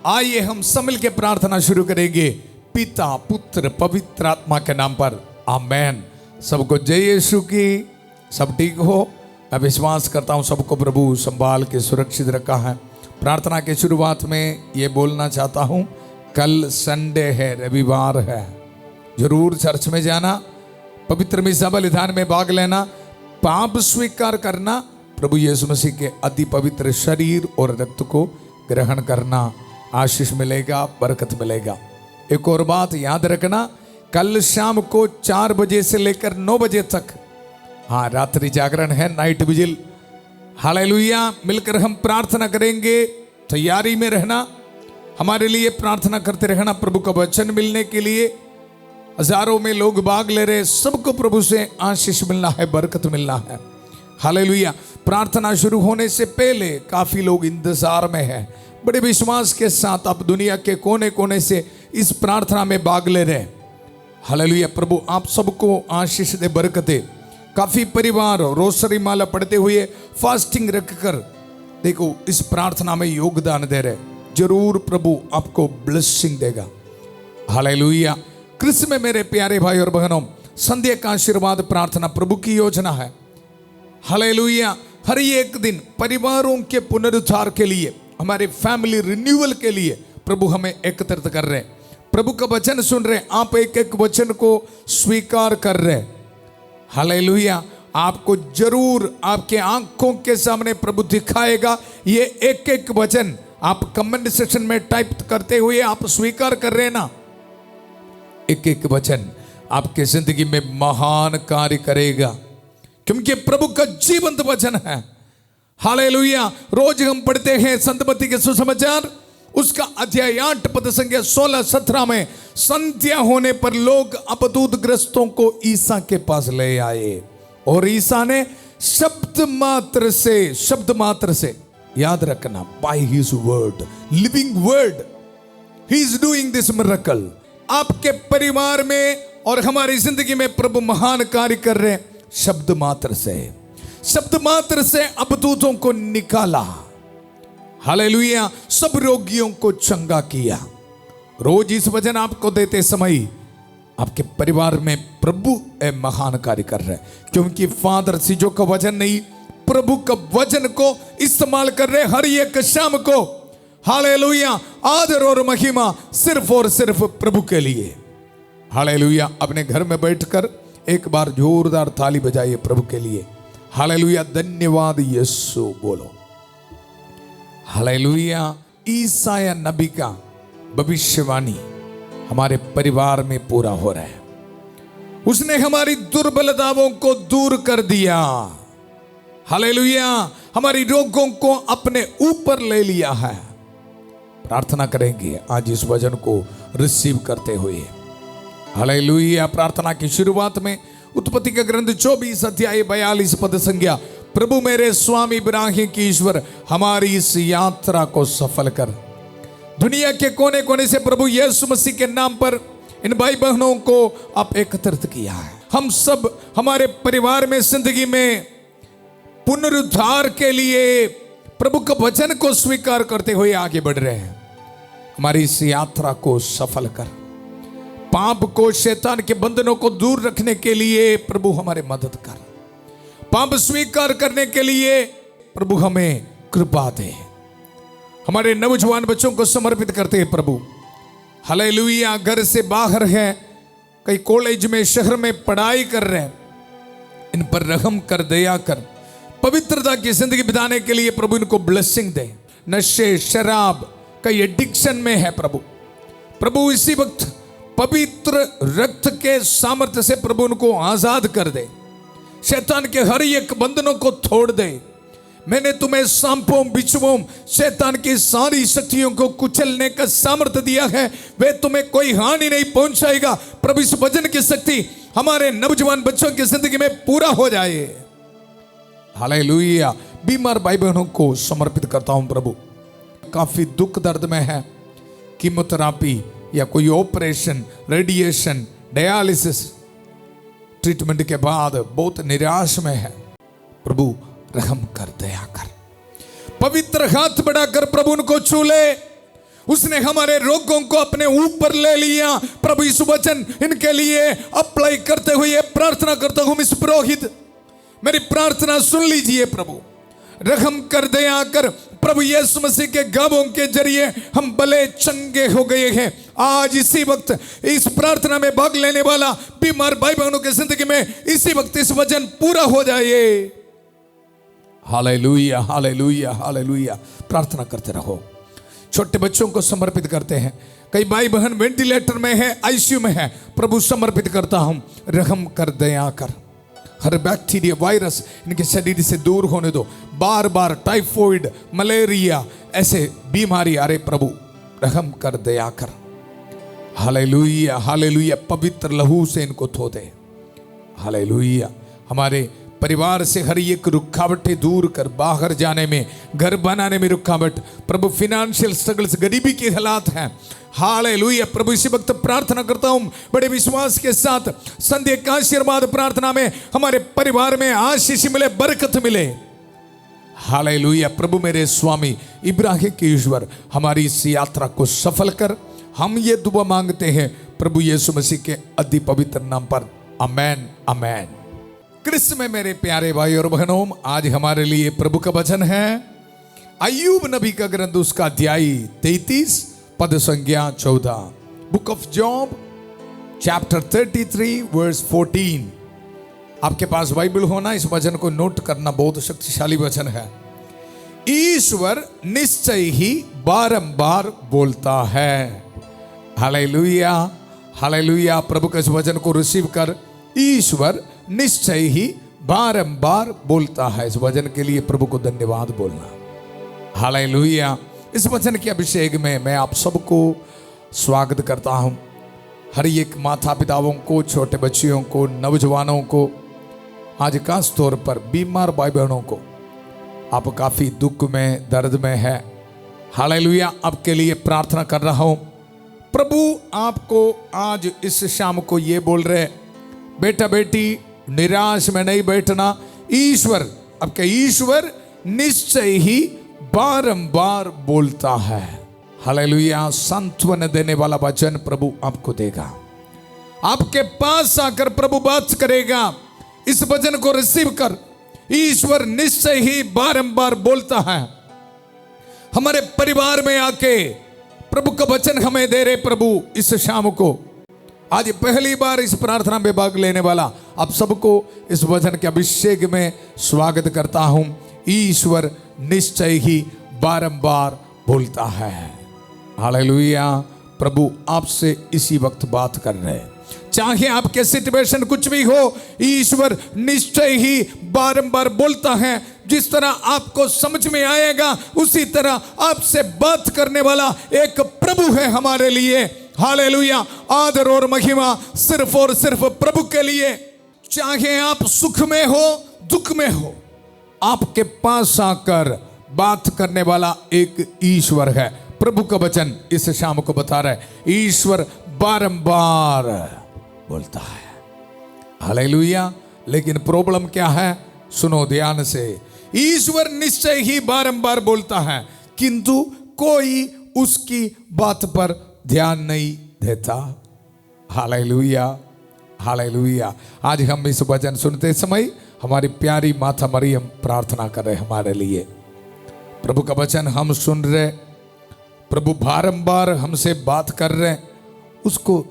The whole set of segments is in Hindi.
आइए हम सब मिल के प्रार्थना शुरू करेंगे पिता पुत्र पवित्र आत्मा के नाम पर, आमेन। सबको जय यीशु की। सब ठीक हो? मैं विश्वास करता हूँ सबको प्रभु संभाल के सुरक्षित रखा है। प्रार्थना के शुरुआत में ये बोलना चाहता हूँ, कल संडे है, रविवार है, जरूर चर्च में जाना, पवित्र मिसा बलिदान में भाग लेना, पाप स्वीकार करना, प्रभु यीशु मसीह के अति पवित्र शरीर और रक्त को ग्रहण करना, आशीष मिलेगा, बरकत मिलेगा। एक और बात याद रखना, कल शाम को 4 बजे से लेकर 9 बजे तक, हाँ, रात्रि जागरण है, नाइट विजिल। हालेलुया। मिलकर हम प्रार्थना करेंगे, तैयारी में रहना, हमारे लिए प्रार्थना करते रहना। प्रभु का वचन मिलने के लिए हजारों में लोग भाग ले रहे, सबको प्रभु से आशीष मिलना है, बरकत मिलना है। हालेलुया। प्रार्थना शुरू होने से पहले काफी लोग इंतजार में हैं, बड़े विश्वास के साथ आप दुनिया के कोने कोने से इस प्रार्थना में भाग ले रहे। हालेलुया। प्रभु आप सबको आशीष दे, बरकत दे। काफी परिवार रोसरी माला पढ़ते हुए फास्टिंग रखकर देखो इस प्रार्थना में योगदान दे रहे, जरूर प्रभु आपको ब्लेसिंग देगा। हालेलुया। कृष्ण में मेरे प्यारे भाई और बहनों, संध्या का आशीर्वाद प्रार्थना प्रभु की योजना है। हालेलुया। हर एक दिन परिवारों के पुनरुद्धार के लिए, हमारे फैमिली रिन्यूअल के लिए प्रभु हमें एकत्रित कर रहे, प्रभु का वचन सुन रहे, आप एक एक वचन को स्वीकार कर रहे। हालेलुया। आपको जरूर आपके आंखों के सामने प्रभु दिखाएगा। ये एक एक वचन आप कमेंट सेक्शन में टाइप करते हुए आप स्वीकार कर रहे ना, एक एक वचन आपके जिंदगी में महान कार्य करेगा, क्योंकि प्रभु का जीवंत वचन है। हालेलुया। रोज हम पढ़ते हैं संत मत्ती के सुसमाचार, उसका अध्याय 8 पद संख्या 16-17 में संध्या होने पर लोग अपदूत ग्रस्तों को ईसा के पास ले आए और ईसा ने शब्द मात्र से, याद रखना, by his word, living word, he is doing this miracle. आपके परिवार में और हमारी जिंदगी में प्रभु महान कार्य कर रहे हैं। शब्द मात्र से अपदूतों को निकाला। हालेलुया। सब रोगियों को चंगा किया। रोज इस वचन आपको देते समय आपके परिवार में प्रभु महान कार्य कर रहे हैं, क्योंकि फादर सीजो का वचन नहीं, प्रभु का वचन को इस्तेमाल कर रहे हर एक शाम को। हालेलुया। आदर और महिमा सिर्फ और सिर्फ प्रभु के लिए। हालेलुया। अपने घर में बैठकर एक बार जोरदार ताली बजाइए प्रभु के लिए। हालेलुया। धन्यवाद यीशु बोलो। हालेलुया। ईसाया नबी का भविष्यवाणी हमारे परिवार में पूरा हो रहा है। उसने हमारी दुर्बलताओं को दूर कर दिया। हालेलुया। हमारी रोगों को अपने ऊपर ले लिया है। प्रार्थना करेंगे आज इस वचन को रिसीव करते हुए। हालेलुया। प्रार्थना की शुरुआत में उत्पत्ति का ग्रंथ 24 अध्याय 42 पद संख्या, प्रभु मेरे स्वामी इब्राहिम की ईश्वर हमारी इस यात्रा को सफल कर। दुनिया के कोने कोने से प्रभु यीशु मसीह के नाम पर इन भाई बहनों को आप एकत्रित किया है। हम सब हमारे परिवार में, जिंदगी में पुनरुद्धार के लिए प्रभु का वचन को स्वीकार करते हुए आगे बढ़ रहे हैं। हमारी इस यात्रा को सफल कर। पाप को, शैतान के बंधनों को दूर रखने के लिए प्रभु हमारे मदद कर। पाप स्वीकार करने के लिए प्रभु हमें कृपा दे। हमारे नौजवान बच्चों को समर्पित करते हैं प्रभु। हालेलुया। घर से बाहर है, कई कॉलेज में, शहर में पढ़ाई कर रहे हैं, इन पर रहम कर, दया कर, पवित्रता की जिंदगी बिताने के लिए प्रभु इनको ब्लेसिंग दे। नशे, शराब, कई एडिक्शन में है प्रभु इसी वक्त पवित्र रक्त के सामर्थ्य से प्रभु उनको आजाद कर दे। शैतान के हर एक बंधनों को तोड़ दे। मैंने तुम्हें सांपों, बिच्छुओं, शैतान की सारी शक्तियों को कुचलने का सामर्थ्य दिया है, वे तुम्हें कोई हानि नहीं पहुंचाएगा। प्रभु इस वचन की शक्ति हमारे नौजवान बच्चों की जिंदगी में पूरा हो जाए। हालेलुया। बीमार भाई बहनों को समर्पित करता हूं प्रभु, काफी दुख दर्द में है, कीमोथेरापी या कोई ऑपरेशन, रेडिएशन, डायलिसिस ट्रीटमेंट के बाद बहुत निराश में है। प्रभु रहम कर, दया कर, पवित्र हाथ बढ़ाकर प्रभु उनको छू ले, उसने हमारे रोगों को अपने ऊपर ले लिया। प्रभु इस वचन इनके लिए अप्लाई करते हुए प्रार्थना करता हूं, इस पुरोहित मेरी प्रार्थना सुन लीजिए। प्रभु रहम कर दया कर। प्रभु यीशु मसीह के गावों के जरिए हम भले चंगे हो गए हैं। आज इसी वक्त इस प्रार्थना में भाग लेने वाला बीमार भाई बहनों की जिंदगी में इसी वक्त इस वचन पूरा हो जाए। Hallelujah, hallelujah, hallelujah. प्रार्थना करते रहो। छोटे बच्चों को समर्पित करते हैं। कई भाई बहन वेंटिलेटर में है, आईसीयू में है। प्रभु समर्पित करता हूं, रहम कर दया कर। हर बैक्टीरिया वायरस इनके शरीर से दूर होने दो। बार बार टाइफॉइड, मलेरिया ऐसे बीमारी, अरे प्रभु रहम कर दया कर। Hallelujah, hallelujah. पवित्र लहू से इनको धो दे। हालेलुया। हमारे परिवार से हर एक रुकावटें दूर कर। बाहर जाने में, घर बनाने में रुकावट, प्रभु फिनेंशियल स्ट्रगल्स, गरीबी के हालात हैं। हालेलुया। प्रभु इसी वक्त प्रार्थना करता हूं बड़े विश्वास के साथ, संध्या का आशीर्वाद प्रार्थना में हमारे परिवार में आशीष मिले, बरकत मिले। हालेलुया। प्रभु मेरे स्वामी इब्राहिम के ईश्वर, हमारी इस यात्रा को सफल कर। हम ये दुआ मांगते हैं प्रभु यीशु मसीह के अति पवित्र नाम पर। आमेन, आमेन। कृष्ण में मेरे प्यारे भाई और बहनों, आज हमारे लिए प्रभु का वचन है अय्यूब नबी का ग्रंथ, उसका अध्याय 33 पद संख्या 14। Book of Job chapter 33 verse 14। आपके पास बाइबल होना, इस वचन को नोट करना। बहुत शक्तिशाली वचन है। ईश्वर निश्चय ही बारंबार बोलता है। Hallelujah, hallelujah. प्रभु के इस वचन को रिसीव कर। ईश्वर निश्चय ही बारंबार बोलता है। इस वचन के लिए प्रभु को धन्यवाद बोलना। हालेलुया। इस वचन के अभिषेक में मैं आप सबको स्वागत करता हूं। हर एक माता पिताओं को, छोटे बच्चियों को, नौजवानों को, आज खास तौर पर बीमार भाई बहनों को, आप काफी दुख में, दर्द में है। हालेलुया। आपके लिए प्रार्थना कर रहा हूं। प्रभु आपको आज इस शाम को ये बोल रहे, बेटा बेटी निराश में नहीं बैठना। ईश्वर, आपके ईश्वर निश्चय ही बारंबार बोलता है। हालेलुया। सांत्वना देने वाला वचन प्रभु आपको देगा। आपके पास आकर प्रभु बात करेगा। इस वचन को रिसीव कर। ईश्वर निश्चय ही बारंबार बोलता है। हमारे परिवार में आके प्रभु का वचन हमें दे रहे प्रभु इस शाम को। आज पहली बार इस प्रार्थना में भाग लेने वाला आप सबको इस वचन के अभिषेक में स्वागत करता हूं। ईश्वर निश्चय ही बारंबार बोलता है। हालेलुया। प्रभु आपसे इसी वक्त बात कर रहे हैं। चाहे आपके सिचुएशन कुछ भी हो, ईश्वर निश्चय ही बारंबार बोलता है। जिस तरह आपको समझ में आएगा उसी तरह आपसे बात करने वाला एक प्रभु है हमारे लिए। हालेलुया। आदर और महिमा सिर्फ और सिर्फ प्रभु के लिए। चाहे आप सुख में हो, दुख में हो, आपके पास आकर बात करने वाला एक ईश्वर है। प्रभु का वचन इस शाम को बता रहा है, ईश्वर बारंबार बोलता है। हालेलुया। लेकिन प्रॉब्लम क्या है? सुनो ध्यान से। ईश्वर निश्चय ही बारंबार बोलता है, किंतु कोई उसकी बात पर ध्यान नहीं देता। Hallelujah, hallelujah. आज हम इस वचन सुनते समय हमारी प्यारी माता मरियम प्रार्थना कर रहे हमारे लिए। प्रभु का वचन हम सुन रहे, प्रभु बारंबार हमसे बात कर रहे। उसको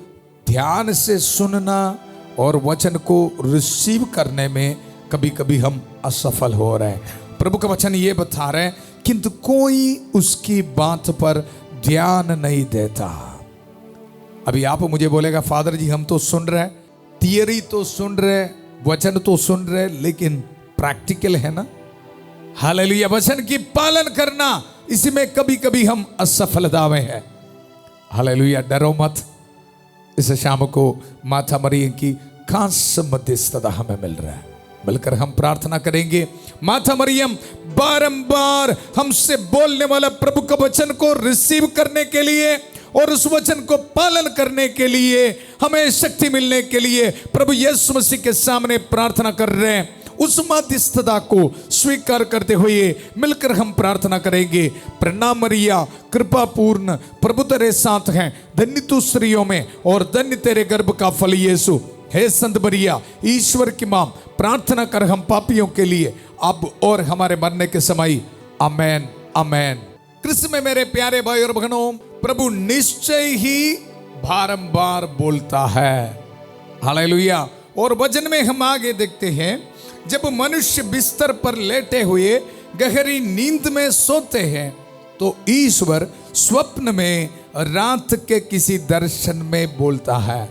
ध्यान से सुनना और वचन को रिसीव करने में कभी कभी हम असफल हो रहे हैं। प्रभु का वचन ये बता रहे हैं, किंतु कोई उसकी बात पर ध्यान नहीं देता। अभी आप मुझे बोलेगा, फादर जी हम तो सुन रहे, थियरी तो सुन रहे, वचन तो सुन रहे, लेकिन प्रैक्टिकल है ना? हालेलुया। वचन की पालन करना, इसमें कभी कभी हम असफलता में हैं। हालेलुया। डरो मत। इस शाम को माता मरियम की खास मध्यस्थता हमें मिल रहा है। मिलकर हम प्रार्थना करेंगे। माता मरियम बारंबार हमसे बोलने वाला प्रभु का वचन को रिसीव करने के लिए और उस वचन को पालन करने के लिए, हमें शक्ति मिलने के लिए प्रभु यीशु मसीह के सामने प्रार्थना कर रहे हैं। उस मध्यस्थता को स्वीकार करते हुए मिलकर हम प्रार्थना करेंगे। प्रणाम मरिया, कृपा पूर्ण, प्रभु तेरे साथ हैं, धन्य तू स्त्रियों में और धन्य तेरे गर्भ का फल यीशु। हे संत मरिया, ईश्वर की मां, प्रार्थना कर हम पापियों के लिए अब और हमारे मरने के समय। आमेन आमेन। कृष्ण में मेरे प्यारे भाई और बहनों, प्रभु निश्चय ही बारंबार बोलता है। हालेलुया। और वचन में हम आगे देखते हैं, जब मनुष्य बिस्तर पर लेटे हुए गहरी नींद में सोते हैं तो ईश्वर स्वप्न में रात के किसी दर्शन में बोलता है।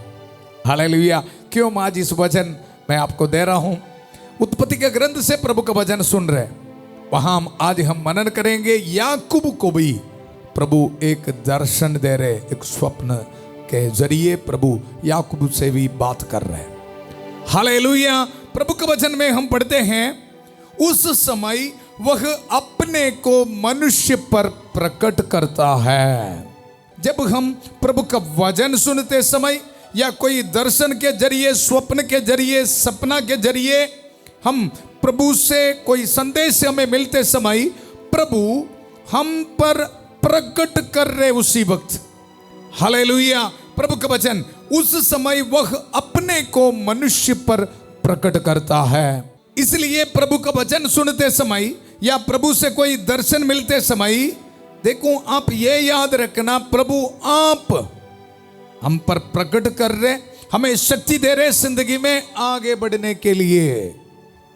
हालेलुया। क्यों आज इस वचन मैं आपको दे रहा हूं? उत्पत्ति के ग्रंथ से प्रभु का वचन सुन रहे, वहां आज हम मनन करेंगे। याकूब को भी प्रभु एक दर्शन दे रहे, एक स्वप्न के जरिए प्रभु याकूब से भी बात कर रहे हैं। हालेलुया। प्रभु के वचन में हम पढ़ते हैं, उस समय वह अपने को मनुष्य पर प्रकट करता है। जब हम प्रभु का वचन सुनते समय या कोई दर्शन के जरिए, स्वप्न के जरिए, सपना के जरिए हम प्रभु से कोई संदेश हमें मिलते समय प्रभु हम पर प्रकट कर रहे उसी वक्त। हालेलुया। प्रभु का वचन, उस समय वह अपने को मनुष्य पर प्रकट करता है। इसलिए प्रभु का वचन सुनते समय या प्रभु से कोई दर्शन मिलते समय, देखो आप ये याद रखना, प्रभु आप हम पर प्रकट कर रहे, हमें शक्ति दे रहे जिंदगी में आगे बढ़ने के लिए।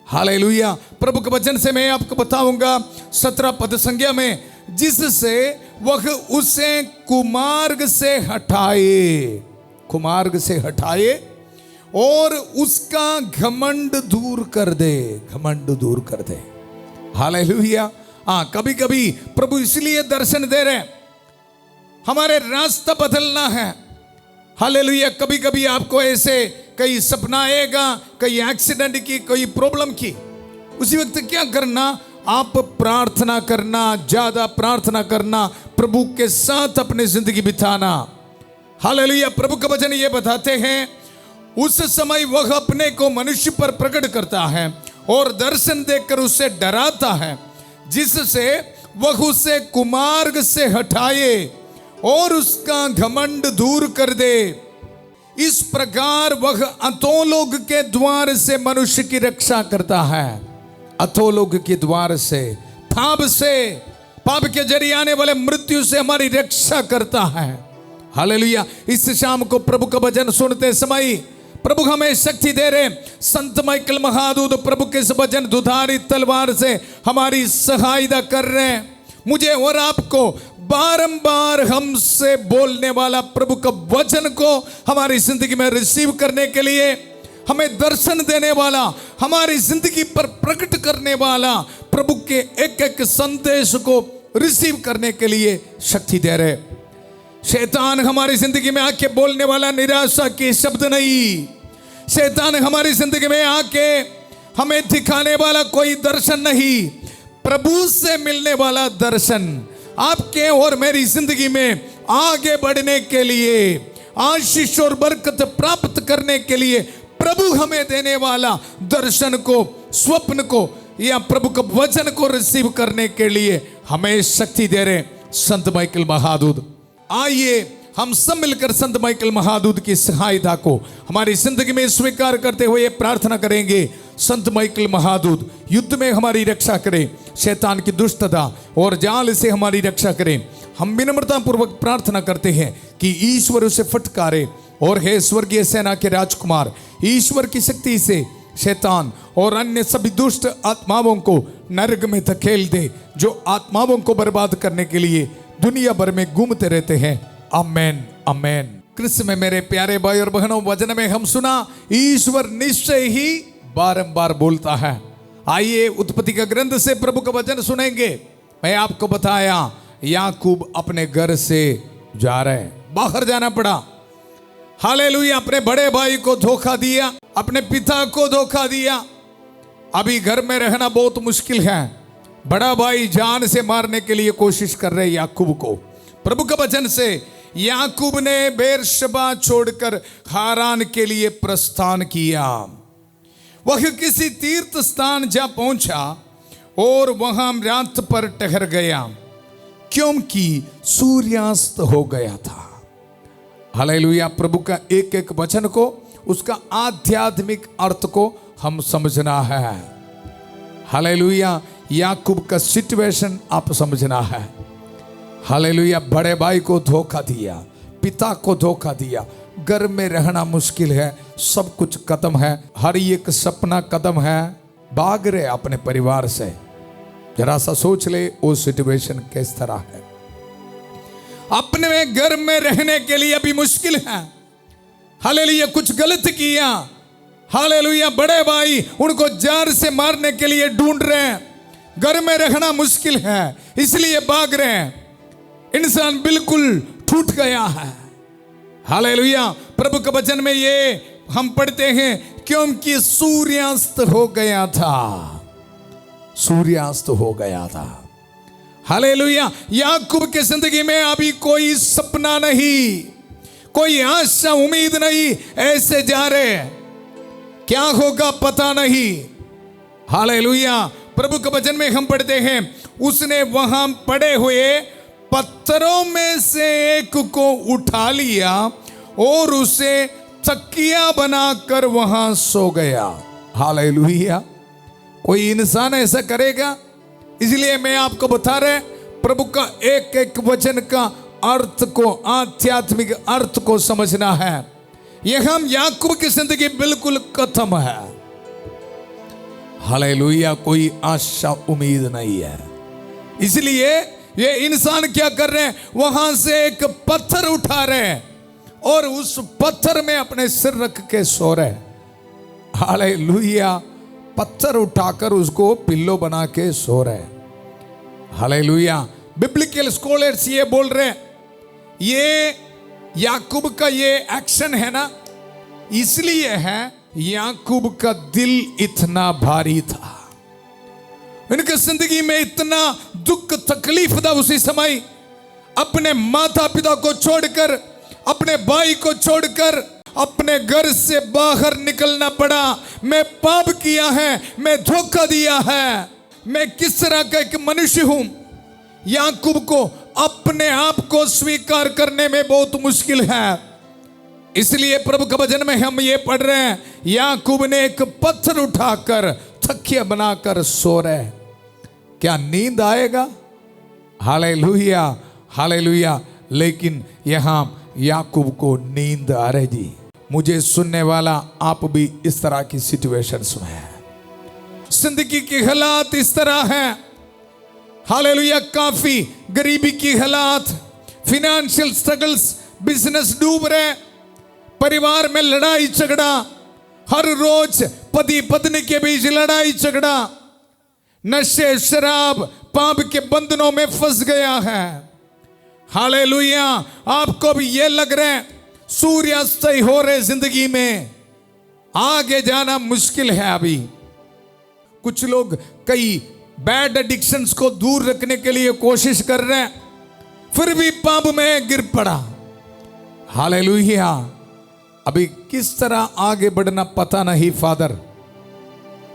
हालेलुया। प्रभु के वचन से मैं आपको बताऊंगा 17 पद संज्ञा में, जिससे वह उसे कुमार्ग से हटाए, कुमार्ग से हटाए और उसका घमंड दूर कर दे, घमंड दूर कर दे। हालेलुया। हाँ, कभी कभी प्रभु इसलिए दर्शन दे रहे, हमारे रास्ता बदलना है। हालेलुया। कभी कभी आपको ऐसे कई सपना आएगा, कई एक्सीडेंट की, कोई प्रॉब्लम की, उसी वक्त क्या करना? आप प्रार्थना करना, ज्यादा प्रार्थना करना, प्रभु के साथ अपनी जिंदगी बिताना। हालेलुया। प्रभु का वचन ये बताते हैं, उस समय वह अपने को मनुष्य पर प्रकट करता है और दर्शन देकर उसे डराता है, जिससे वह उसे कुमार्ग से हटाए और उसका घमंड दूर कर दे। इस प्रकार वह अधोलोक के द्वार से मनुष्य की रक्षा करता है। अधोलोक के द्वार से, पाप के जरिए आने वाले मृत्यु से हमारी रक्षा करता है। हालेलुया। इस शाम को प्रभु का वचन सुनते समय प्रभु हमें शक्ति दे रहे। संत माइकल महादूत प्रभु के इस वचन दुधारी तलवार से हमारी सहायता कर रहे हैं। मुझे और आपको बारंबार हमसे बोलने वाला प्रभु का वचन को हमारी जिंदगी में रिसीव करने के लिए, हमें दर्शन देने वाला, हमारी जिंदगी पर प्रकट करने वाला प्रभु के एक एक संदेश को रिसीव करने के लिए शक्ति दे रहे। शैतान हमारी जिंदगी में आके बोलने वाला निराशा के शब्द नहीं, शैतान हमारी जिंदगी में आके हमें दिखाने वाला कोई दर्शन नहीं, प्रभु से मिलने वाला दर्शन आपके और मेरी जिंदगी में आगे बढ़ने के लिए, आशीष और बरकत प्राप्त करने के लिए प्रभु हमें देने वाला दर्शन को, स्वप्न को या प्रभु का वचन को रिसीव करने के लिए हमें शक्ति दे रहे संत माइकल महादूत। आइए हम सब मिलकर संत माइकल महादूत की सहायता को हमारी जिंदगी में स्वीकार करते हुए प्रार्थना करेंगे। संत माइकल महादूत युद्ध में हमारी रक्षा करें, शैतान की दुष्टता और जाल से हमारी रक्षा करें। हम विनम्रता पूर्वक प्रार्थना करते हैं कि ईश्वर उसे फटकारे और हे स्वर्गीय सेना के राजकुमार, ईश्वर की शक्ति से शैतान और अन्य सभी दुष्ट आत्माओं को नरक में धकेल दे, जो आत्माओं को बर्बाद करने के लिए दुनिया भर में घूमते रहते हैं। आमेन आमेन। कृष्ण में मेरे प्यारे भाई और बहनों, वचन में हम सुना ईश्वर निश्चय ही बारंबार बोलता है। आइए उत्पत्ति का ग्रंथ से प्रभु का वचन सुनेंगे। मैं आपको बताया याकूब अपने घर से जा रहे, बाहर जाना पड़ा। हालेलुया। अपने बड़े भाई को धोखा दिया, अपने पिता को धोखा दिया। अभी घर में रहना बहुत मुश्किल है। बड़ा भाई जान से मारने के लिए कोशिश कर रहे याकूब को। प्रभु के वचन से याकूब ने बेरशबा छोड़कर हारान के लिए प्रस्थान किया। वह किसी तीर्थ स्थान जा पहुंचा और वहां रात पर ठहर गया, क्योंकि सूर्यास्त हो गया था। हालेलुया। प्रभु का एक एक वचन को, उसका आध्यात्मिक अर्थ को हम समझना है। हालेलुया। याकूब का सिचुएशन आप समझना है। हालेलुया। बड़े भाई को धोखा दिया, पिता को धोखा दिया, घर में रहना मुश्किल है, सब कुछ खत्म है, हर एक सपना खत्म है, भाग रहे अपने परिवार से। जरा सा सोच ले वो सिचुएशन किस तरह है। अपने घर में रहने के लिए अभी मुश्किल है। हालेलुया। कुछ गलत किया। हालेलुया। बड़े भाई उनको जार से मारने के लिए ढूंढ रहे हैं, घर में रहना मुश्किल है, इसलिए भाग रहे हैं। इंसान बिल्कुल टूट गया है। हालेलुया। प्रभु के वचन में ये हम पढ़ते हैं, क्योंकि सूर्यास्त हो गया था। सूर्यास्त हो गया था। हालेलुया। याकूब के जिंदगी में अभी कोई सपना नहीं, कोई आशा उम्मीद नहीं, ऐसे जा रहे, क्या होगा पता नहीं। हालेलुया। प्रभु के वचन में हम पढ़ते हैं, उसने वहां पड़े हुए पत्थरों में से एक को उठा लिया और उसे तकिया बनाकर वहां सो गया। हालेलुया। कोई इंसान ऐसा करेगा? इसलिए मैं आपको बता रहे, प्रभु का एक एक वचन का अर्थ को, आध्यात्मिक अर्थ को समझना है। यह हम याकूब की जिंदगी बिल्कुल खत्म है। हालेलुया। कोई आशा उम्मीद नहीं है, इसलिए ये इंसान क्या कर रहे हैं, वहां से एक पत्थर उठा रहे हैं और उस पत्थर में अपने सिर रख के सो रहे। हालेलुया। पत्थर उठाकर उसको पिल्लो बना के सो रहे। हालेलुया। बिब्लिकल स्कॉलर्स ये बोल रहे हैं, ये याकूब का ये एक्शन है ना, इसलिए है याकूब का दिल इतना भारी था, उनकी जिंदगी में इतना दुख तकलीफ था उसी समय। अपने माता पिता को छोड़कर, अपने भाई को छोड़कर अपने घर से बाहर निकलना पड़ा। मैं पाप किया है, मैं धोखा दिया है, मैं किस तरह का एक मनुष्य हूं। याकूब को अपने आप को स्वीकार करने में बहुत मुश्किल है। इसलिए प्रभु के वचन में हम ये पढ़ रहे हैं, याकूब ने एक पत्थर उठाकर तकिया बनाकर सो रहे। क्या नींद आएगा? हालेलुया। हालेलुया। लेकिन यहां याकूब को नींद आ रही जी। मुझे सुनने वाला, आप भी इस तरह की सिचुएशंस में है, जिंदगी के हालात इस तरह हैं। हालेलुया। काफी गरीबी की हालात, फिनेंशियल स्ट्रगल्स, बिजनेस डूब रहे, परिवार में लड़ाई झगड़ा, हर रोज पति पत्नी के बीच लड़ाई झगड़ा, नशे शराब पाप के बंधनों में फंस गया है। हालेलुया। आपको भी ये लग रहा है सूर्यास्त हो रहे, जिंदगी में आगे जाना मुश्किल है। अभी कुछ लोग कई बैड एडिक्शंस को दूर रखने के लिए कोशिश कर रहे हैं, फिर भी पाप में गिर पड़ा। हालेलुया। अभी किस तरह आगे बढ़ना पता नहीं फादर।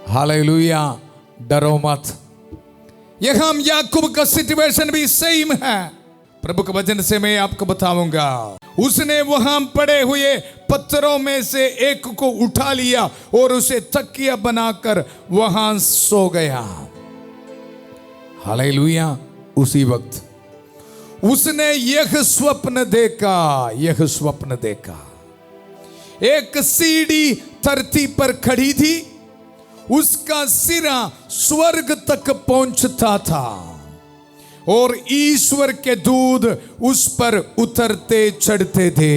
हालेलुया। डरो मत। यहां याकूब का सिचुएशन भी सेम है। प्रभु के वचन से मैं आपको बताऊंगा, उसने वहां पड़े हुए पत्थरों में से एक को उठा लिया और उसे तकिया बनाकर वहां सो गया। हालेलुया। उसी वक्त उसने यह स्वप्न देखा, यह स्वप्न देखा। एक सीढ़ी धरती पर खड़ी थी, उसका सिरा स्वर्ग तक पहुंचता था और ईश्वर के दूत उस पर उतरते चढ़ते थे।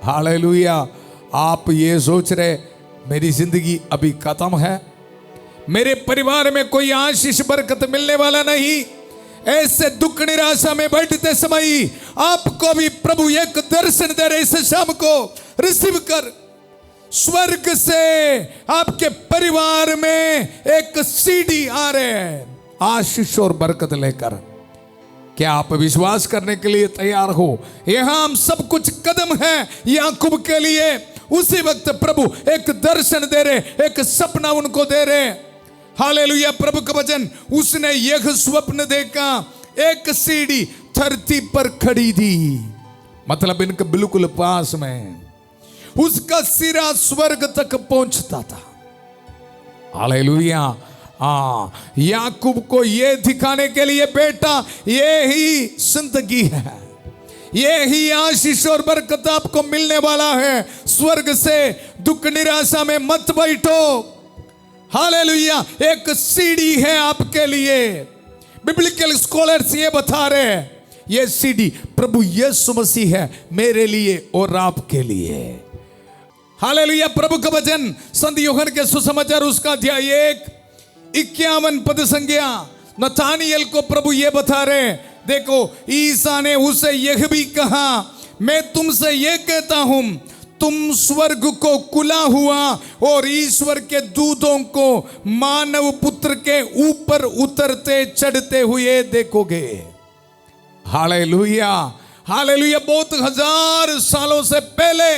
हालेलुया। आप ये सोच रहे मेरी जिंदगी अभी खत्म है, मेरे परिवार में कोई आशीष बरकत मिलने वाला नहीं, ऐसे दुख निराशा में बैठते समय आपको भी प्रभु एक दर्शन दे रहे। इस शाम को रिसीव कर, स्वर्ग से आपके परिवार में एक सीढ़ी आ रहे हैं आशीष और बरकत लेकर। क्या आप विश्वास करने के लिए तैयार हो? यहां हम सब कुछ कदम है याकूब के लिए, उसी वक्त प्रभु एक दर्शन दे रहे, एक सपना उनको दे रहे। हालेलुया, प्रभु का वचन, उसने यह स्वप्न देखा, एक सीढ़ी धरती पर खड़ी थी, मतलब इनके बिल्कुल पास में, उसका सिरा स्वर्ग तक पहुंचता था। हालेलुया। हाँ, याकूब को ये दिखाने के लिए बेटा ये ही जिंदगी है, ये ही आशीष और बरकत आपको मिलने वाला है। स्वर्ग से दुख निराशा में मत बैठो। हालेलुया, एक सीढ़ी है आपके लिए। बिब्लिकल स्कॉलर्स ये बता रहे हैं, ये सीढ़ी प्रभु यीशु मसीह है मेरे लिए और आपके लिए। हालेलुया, प्रभु का वचन संत यूहन्ना के सुसमाचार उसका अध्याय 1:51 पद संज्ञा, नतानियल को प्रभु ये बता रहे, देखो ईसा ने उसे यह भी कहा, मैं तुमसे ये कहता हूं, तुम स्वर्ग को खुला हुआ और ईश्वर के दूतों को मानव पुत्र के ऊपर उतरते चढ़ते हुए देखोगे। Hallelujah, hallelujah. बहुत हजार सालों से पहले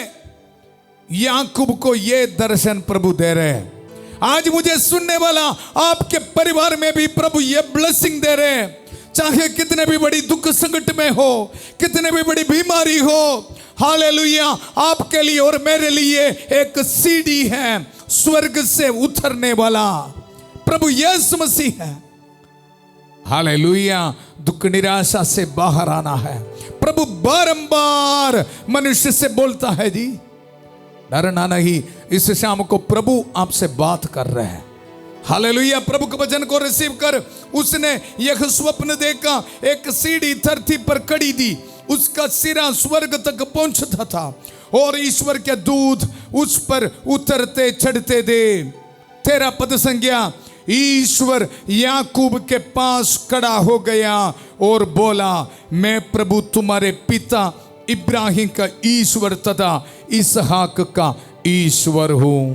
याकूब को ये दर्शन प्रभु दे रहे हैं। आज मुझे सुनने वाला आपके परिवार में भी प्रभु ये ब्लेसिंग दे रहे हैं। चाहे कितने भी बड़ी दुख संकट में हो, कितने भी बड़ी बीमारी हो, हालेलुया, आपके लिए और मेरे लिए एक सीढ़ी है, स्वर्ग से उतरने वाला प्रभु यीशु मसीह है। हालेलुया, दुख निराशा से बाहर आना है। प्रभु बारंबार मनुष्य से बोलता है, जी डरना नहीं। इस शाम को प्रभु आपसे बात कर रहे हैं। हालेलुया, प्रभु के वचन को रिसीव कर। उसने यह स्वप्न देखा, एक सीढ़ी धरती पर खड़ी थी, उसका सिरा स्वर्ग तक पहुंचता था और ईश्वर के दूत उस पर उतरते चढ़ते थे। 13 पद संज्ञा, ईश्वर याकूब के पास खड़ा हो गया और बोला, मैं प्रभु तुम्हारे पिता इब्राहिम का ईश्वर तथा इसहाक का ईश्वर हूं।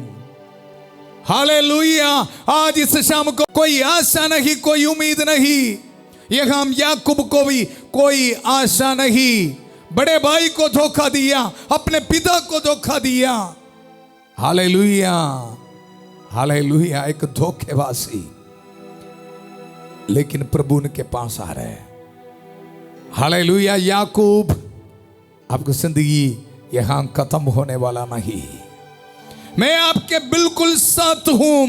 हालेलुया, आज इस शाम को कोई आशा नहीं, कोई उम्मीद नहीं। यहां याकूब को भी कोई आशा नहीं। बड़े भाई को धोखा दिया, अपने पिता को धोखा दिया। हालेलुया, हालेलुया, एक धोखेबाजी, लेकिन प्रभु उनके पास आ रहे हैं। हालेलुया, याकूब आपकी जिंदगी यहां खत्म होने वाला नहीं, मैं आपके बिल्कुल साथ हूं।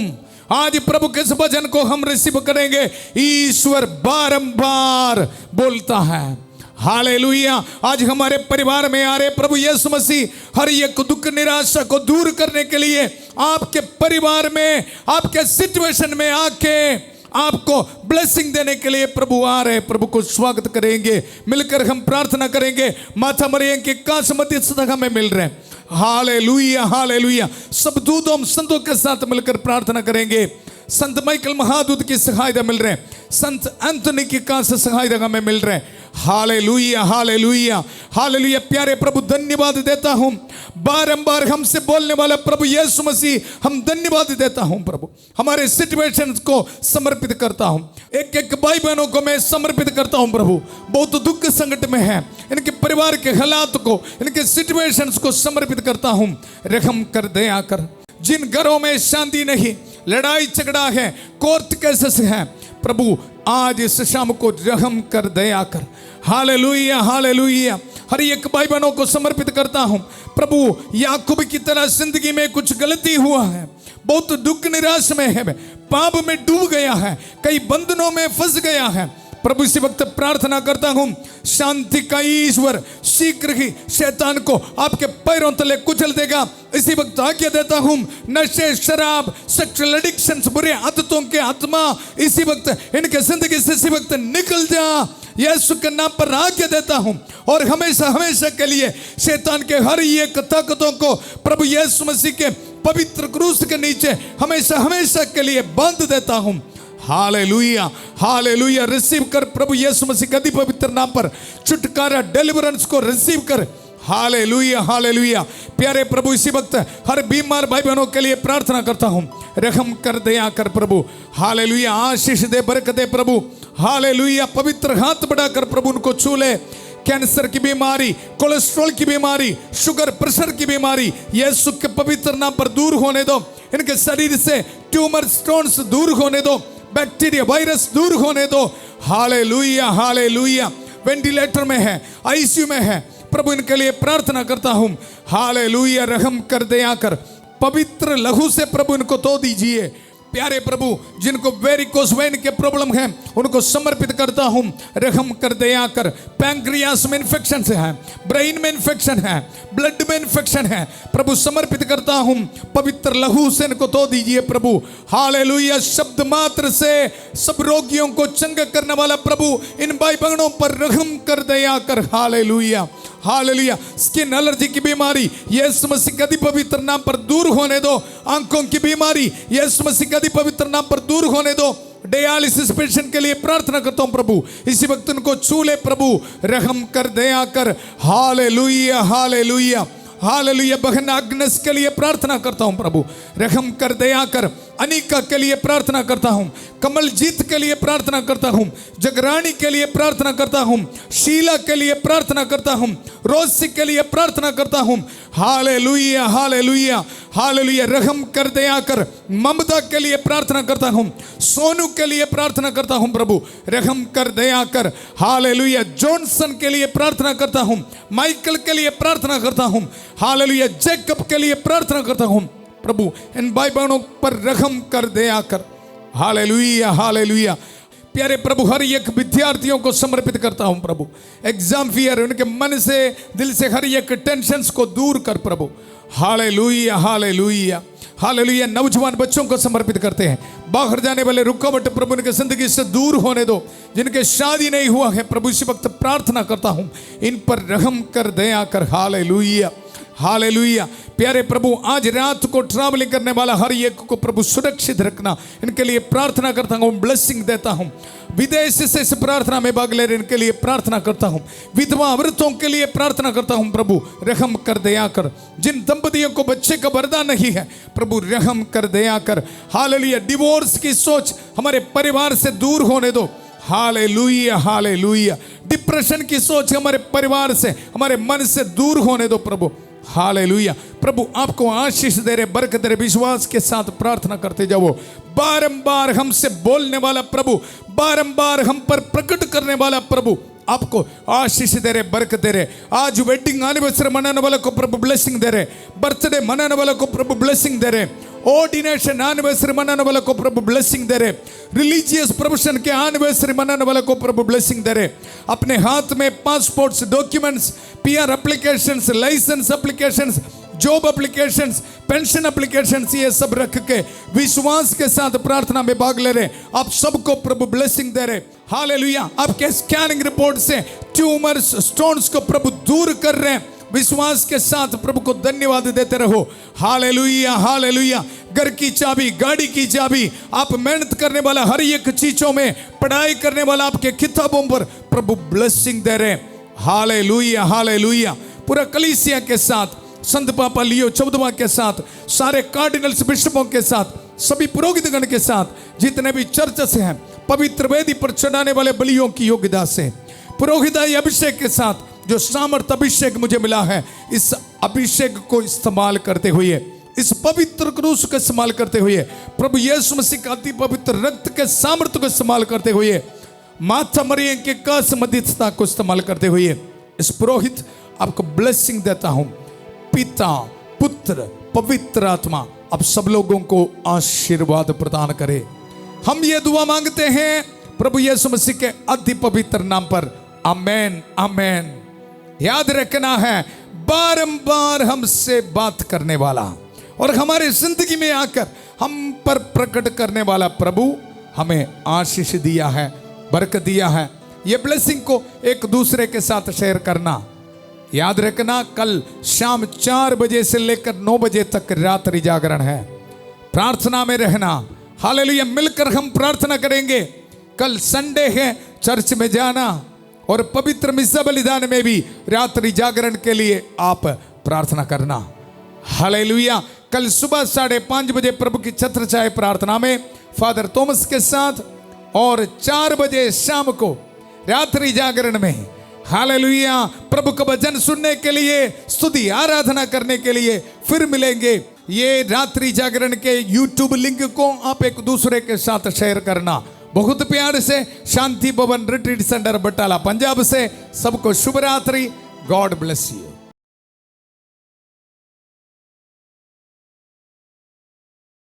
आज प्रभु के इस वचन को हम रिसीव करेंगे। ईश्वर बारंबार बोलता है। हालेलुया, आज हमारे परिवार में आ रहे प्रभु यीशु मसीह हर एक दुख निराशा को दूर करने के लिए आपके परिवार में, आपके सिचुएशन में आके आपको ब्लेसिंग देने के लिए प्रभु आ रहे। प्रभु को स्वागत करेंगे, मिलकर हम प्रार्थना करेंगे। माता मरियम के काश मध्यस्थता हमें मिल रहे हैं। Hallelujah, hallelujah. सब दूतों संतों के साथ मिलकर प्रार्थना करेंगे। संत माइकल महादूत की सहायता मिल रहे हैं, संत एंथोनी की काश सहायता हमें मिल रहे हैं। Hallelujah, hallelujah, hallelujah. प्यारे प्रभु धन्यवाद देता हूं, बारंबार हमसे बोलने वाला प्रभु यीशु मसीह, हम धन्यवाद देता हूं प्रभु। हमारे सिचुएशंस को समर्पित करता हूं, एक एक भाई बहनों को मैं समर्पित करता हूं प्रभु। बहुत दुख संकट में है, इनके परिवार के हालात को, इनके सिचुएशंस को समर्पित करता हूं। रहम कर, दया कर। जिन घरों में शांति नहीं, लड़ाई झगड़ा है, कोर्ट केसेस है, प्रभु आज इस शाम को रहम कर, दया कर। Hallelujah, hallelujah. हर एक भाई बहनों को समर्पित करता हूं प्रभु। याकूब की तरह जिंदगी में कुछ गलती हुआ है, बहुत दुख निराश में है, पाप में डूब गया है, कई बंधनों में फंस गया है। प्रभु इसी वक्त प्रार्थना करता हूं, शांति का ईश्वर शीघ्र ही शैतान को आपके पैरों तले कुचल देगा। इसी वक्त आज्ञा देता हूं, नशे, शराब, सेक्सुअल एडिक्शंस, बुरे आदतों के आत्मा इसी वक्त इनके जिंदगी से इसी वक्त निकल जा। यीशु के नाम पर आज्ञा देता हूं और हमेशा हमेशा के लिए शैतान के हर एक ताकतों को प्रभु यीशु मसीह के पवित्र क्रूस के नीचे हमेशा हमेशा के लिए बांध देता हूं। Hallelujah, hallelujah. रिसीव कर प्रभु यीशु मसीह के अति पवित्र नाम पर छुटकारा, डिलीवरेंस को रिसीव कर। Hallelujah, hallelujah. प्यारे प्रभु इसी वक्त हर बीमार भाई बहनों के लिए प्रार्थना करता हूं, रहम कर, दया कर प्रभु। हालेलुया, आशीष दे, बरकत दे प्रभु। हालेलुया, पवित्र हाथ बढ़ाकर प्रभु उनको छू ले। कैंसर की बीमारी, कोलेस्ट्रॉल की बीमारी, शुगर प्रेशर की बीमारी यीशु के पवित्र नाम पर दूर होने दो। इनके शरीर से ट्यूमर स्टोन्स दूर होने दो, बैक्टीरिया वायरस दूर होने दो। Hallelujah hallelujah. वेंटिलेटर में है, आईसीयू में है, प्रभु इनके लिए प्रार्थना करता हूं। हालेलुया। रहम कर दे आकर पवित्र लहू से प्रभु इनको धो दीजिए। प्यारे प्रभु, जिनको वेरिकोस वेन के प्रॉब्लम है उनको समर्पित करता हूं। रहम कर दे आकर। पैंक्रियास में इन्फेक्शन से है, ब्रेन में इन्फेक्शन है, ब्लड में इन्फेक्शन है, प्रभु समर्पित करता हूं। पवित्र लहू से इनको धो दीजिए प्रभु। हालेलुया। शब्द मात्र से सब रोगियों को चंगा करने वाला प्रभु इन भाई बहनों पर रहम कर दे आकर। Hallelujah hallelujah. स्किन एलर्जी की बीमारी यीशु मसीह के पवित्र नाम पर दूर होने दो। आंखों की बीमारी यीशु मसीह के पवित्र नाम पर दूर होने दो। डायलिसिस पेशेंट के लिए प्रार्थना करता हूं प्रभु, इसी वक्त उनको छू ले प्रभु, रहम कर दे आकर। Hallelujah hallelujah hallelujah. बहन अग्नेस के लिए प्रार्थना करता हूं प्रभु, रहम कर दे आकर। अनिका के लिए प्रार्थना करता हूं, कमलजीत के लिए प्रार्थना करता हूं, जगरानी के लिए प्रार्थना करता हूं, शीला के लिए प्रार्थना करता हूं, रोसी के लिए प्रार्थना करता हूं। Hallelujah hallelujah hallelujah. रहम कर दे आकर। ममता के लिए प्रार्थना करता हूं, सोनू के लिए प्रार्थना करता हूं प्रभु, रहम कर दे आकर। हालेलुया। जॉनसन के लिए प्रार्थना करता हूं, माइकल के लिए प्रार्थना करता हूं। हालेलुया। जैकब के लिए प्रार्थना करता हूं प्रभु, इन भाई बहनों पर रहम कर दे आकर। Hallelujah hallelujah. प्यारे प्रभु, हर एक विद्यार्थियों को समर्पित करता हूं प्रभु। एग्जाम फियर, उनके मन से दिल से हर एक टेंशन को दूर कर प्रभु। Hallelujah hallelujah hallelujah. नौजवान बच्चों को समर्पित करते हैं, बाहर जाने वाले रुकावट प्रभु इनके जिंदगी से दूर होने दो। जिनके शादी नहीं हुआ है प्रभु, इसी वक्त प्रार्थना करता हूं, इन पर रहम कर दे आकर। Hallelujah hallelujah. प्यारे प्रभु, आज रात को ट्रैवलिंग करने वाला हर एक को प्रभु सुरक्षित रखना, इनके लिए प्रार्थना करता हूं, ब्लेसिंग देता हूं। विदेश से इस प्रार्थना में भाग ले रहे इनके लिए प्रार्थना करता हूं। विधवा औरतों के लिए प्रार्थना करता हूं प्रभु, रहम कर दे आकर। जिन दंपतियों को बच्चे का वरदान नहीं है प्रभु, रहम कर दे आकर। हालेलुया। डिवोर्स की सोच हमारे परिवार से दूर होने दो। Hallelujah hallelujah. डिप्रेशन की सोच हमारे परिवार से, हमारे मन से दूर होने दो प्रभु। हालेलुया। प्रभु आपको आशीष दे रहे, बरकत दे रहे। विश्वास के साथ प्रार्थना करते जाओ। बारंबार हमसे बोलने वाला प्रभु, बारंबार हम पर प्रकट करने वाला प्रभु आपको आशीष दे रहे, बरकत दे रहे। आज वेडिंग एनिवर्सरी मनाने वाले को प्रभु ब्लेसिंग दे रहे, बर्थडे मनाने वाले को प्रभु ब्लेसिंग दे रहे, ऑर्डिनेशन एनिवर्सरी मनाने वाले को प्रभु ब्लेसिंग दे रहे, रिलीजियस प्रोफेशन के एनिवर्सरी मनाने वाले को प्रभु ब्लेसिंग दे रहे। अपने हाथ में passports, documents, PR applications, licence applications, job applications, pension applications, ये सब रख के विश्वास के साथ प्रार्थना में भाग ले रहे। आप सबको प्रभु ब्लेसिंग दे रहे। हालेलुया। आपके स्कैनिंग रिपोर्ट से ट्यूमर्स, स्टोन्स को प्रभु दूर कर रहे हैं। विश्वास के साथ प्रभु को धन्यवाद देते रहो। Hallelujah hallelujah. घर की चाबी, गाड़ी की चाबी, आप मेहनत करने वाला हर एक चीजों में, पढ़ाई करने वाला आपके किताबों पर प्रभु ब्लेसिंग दे रहे। Hallelujah hallelujah. पूरा कलीसिया के साथ, संत पापा लियो चौदवा के साथ, सारे कार्डिनल्स बिशपों के साथ, सभी पुरोहितगण के साथ, जितने भी चर्च से हैं, पवित्र वेदी पर चढ़ाने वाले बलियों की योग्यता से, पुरोहिताई अभिषेक के साथ जो सामर्थ अभिषेक मुझे मिला है, इस अभिषेक को इस्तेमाल करते हुए, इस पवित्र क्रूस को इस्तेमाल करते हुए, प्रभु यीशु मसीह का अति पवित्र रक्त के सामर्थ को इस्तेमाल करते हुए, माता मरियम के कास मध्यस्थता को इस्तेमाल करते हुए, इस पुरोहित आपको ब्लेसिंग देता हूं। पिता, पुत्र, पवित्र आत्मा अब सब लोगों को आशीर्वाद प्रदान करे। हम ये दुआ मांगते हैं प्रभु यीशु मसीह के अति पवित्र नाम पर। आमेन आमेन। याद रखना है, बारंबार हमसे बात करने वाला और हमारे जिंदगी में आकर हम पर प्रकट करने वाला प्रभु हमें आशीष दिया है, बरकत दिया है। ये ब्लेसिंग को एक दूसरे के साथ शेयर करना। याद रखना, कल शाम 4 बजे से लेकर 9 बजे तक रात्रि जागरण है। प्रार्थना में रहना। हालेलुया। मिलकर हम प्रार्थना करेंगे। कल संडे है, चर्च में जाना और पवित्र मिस्सा बलिदान में भी रात्रि जागरण के लिए आप प्रार्थना करना। हालेलुया। कल सुबह 5:30 बजे प्रभु की छत्र छाया प्रार्थना में फादर थॉमस के साथ और 4 बजे शाम को रात्रि जागरण में हालेलुया। प्रभु का भजन सुनने के लिए, स्तुति आराधना करने के लिए फिर मिलेंगे। ये रात्रि जागरण के YouTube लिंक को आप एक दूसरे के साथ शेयर करना। बहुत प्यार से शांति भवन रिट्रीट सेंटर बटाला पंजाब से सबको शुभ रात्रि। God bless you.